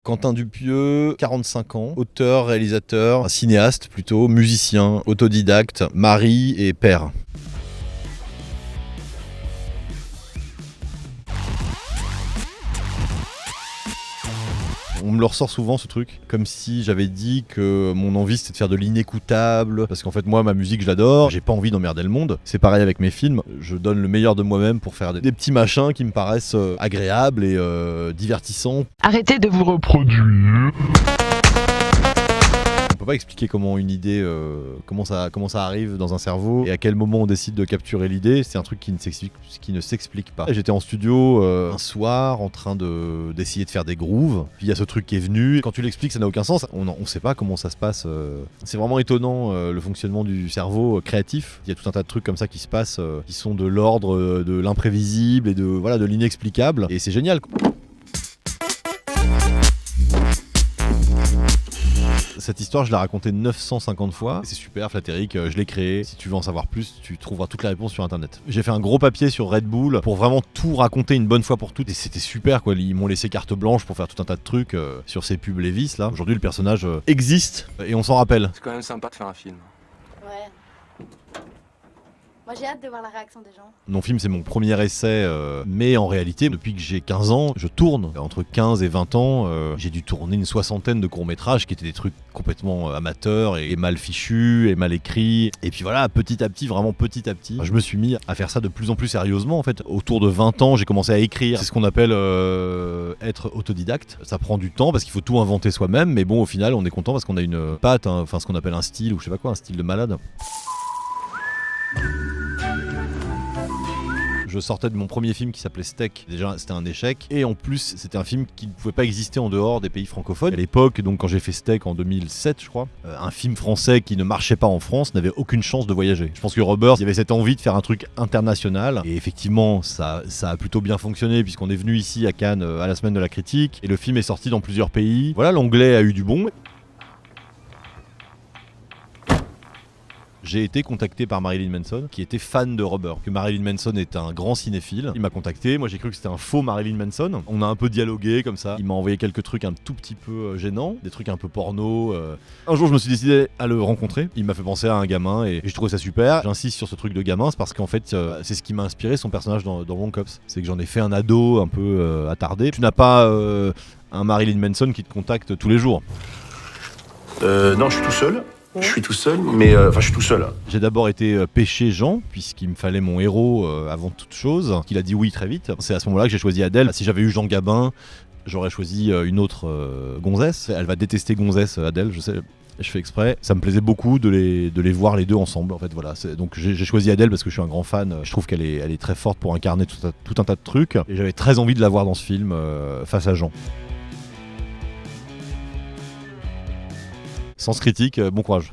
Quentin Dupieux, 45 ans, auteur, réalisateur, cinéaste plutôt, musicien, autodidacte, mari et père. On me le ressort souvent ce truc, comme si j'avais dit que mon envie c'était de faire de l'inécoutable, parce qu'en fait moi ma musique je l'adore, j'ai pas envie d'emmerder le monde. C'est pareil avec mes films, je donne le meilleur de moi-même pour faire des petits machins qui me paraissent agréables et divertissants. Arrêtez de vous reproduire. On peut pas expliquer comment une idée, comment ça arrive dans un cerveau et à quel moment on décide de capturer l'idée. C'est un truc qui ne s'explique pas. J'étais en studio un soir en train d'essayer de faire des grooves. Puis il y a ce truc qui est venu. Quand tu l'expliques, ça n'a aucun sens. On sait pas comment ça se passe. C'est vraiment étonnant le fonctionnement du cerveau créatif. Il y a tout un tas de trucs comme ça qui se passent, qui sont de l'ordre de l'imprévisible et de l'inexplicable. Et c'est génial. Cette histoire, je l'ai racontée 950 fois. C'est super, Flatteric, je l'ai créé. Si tu veux en savoir plus, tu trouveras toutes les réponses sur internet. J'ai fait un gros papier sur Red Bull pour vraiment tout raconter une bonne fois pour toutes. Et c'était super, quoi. Ils m'ont laissé carte blanche pour faire tout un tas de trucs sur ces pubs Levi's, là. Aujourd'hui, le personnage existe et on s'en rappelle. C'est quand même sympa de faire un film. Ouais. Moi j'ai hâte de voir la réaction des gens. Mon film, c'est mon premier essai, mais en réalité, depuis que j'ai 15 ans, je tourne. Entre 15 et 20 ans, j'ai dû tourner une soixantaine de courts-métrages qui étaient des trucs complètement amateurs et mal fichus et mal écrits. Et puis voilà, petit à petit, vraiment petit à petit, je me suis mis à faire ça de plus en plus sérieusement. En fait, autour de 20 ans, j'ai commencé à écrire. C'est ce qu'on appelle être autodidacte. Ça prend du temps parce qu'il faut tout inventer soi-même, mais bon, au final, on est content parce qu'on a une patte, enfin ce qu'on appelle un style ou je sais pas quoi, un style de malade. Je sortais de mon premier film qui s'appelait Steak. Déjà, c'était un échec. Et en plus, c'était un film qui ne pouvait pas exister en dehors des pays francophones. À l'époque, donc quand j'ai fait Steak en 2007, je crois, un film français qui ne marchait pas en France n'avait aucune chance de voyager. Je pense que Rebirth, il y avait cette envie de faire un truc international. Et effectivement, ça a plutôt bien fonctionné puisqu'on est venu ici à Cannes à la semaine de la critique. Et le film est sorti dans plusieurs pays. Voilà, l'anglais a eu du bon. J'ai été contacté par Marilyn Manson, qui était fan de Rubber. Que Marilyn Manson est un grand cinéphile. Il m'a contacté, moi j'ai cru que c'était un faux Marilyn Manson. On a un peu dialogué comme ça. Il m'a envoyé quelques trucs un tout petit peu gênants, des trucs un peu porno. Un jour je me suis décidé à le rencontrer. Il m'a fait penser à un gamin et je trouvais ça super. J'insiste sur ce truc de gamin, c'est parce qu'en fait c'est ce qui m'a inspiré son personnage dans Wrong Cops. C'est que j'en ai fait un ado un peu attardé. Tu n'as pas un Marilyn Manson qui te contacte tous les jours. Non, je suis tout seul. Je suis tout seul, mais je suis tout seul. J'ai d'abord été pêcher Jean, puisqu'il me fallait mon héros avant toute chose. Il a dit oui très vite. C'est à ce moment-là que j'ai choisi Adèle. Si j'avais eu Jean Gabin, j'aurais choisi une autre gonzesse. Elle va détester gonzesse, Adèle, je sais. Je fais exprès. Ça me plaisait beaucoup de les voir les deux ensemble. En fait, voilà. Donc j'ai choisi Adèle parce que je suis un grand fan. Je trouve qu'elle est très forte pour incarner tout un tas de trucs. Et j'avais très envie de la voir dans ce film face à Jean. Sens critique, bon courage.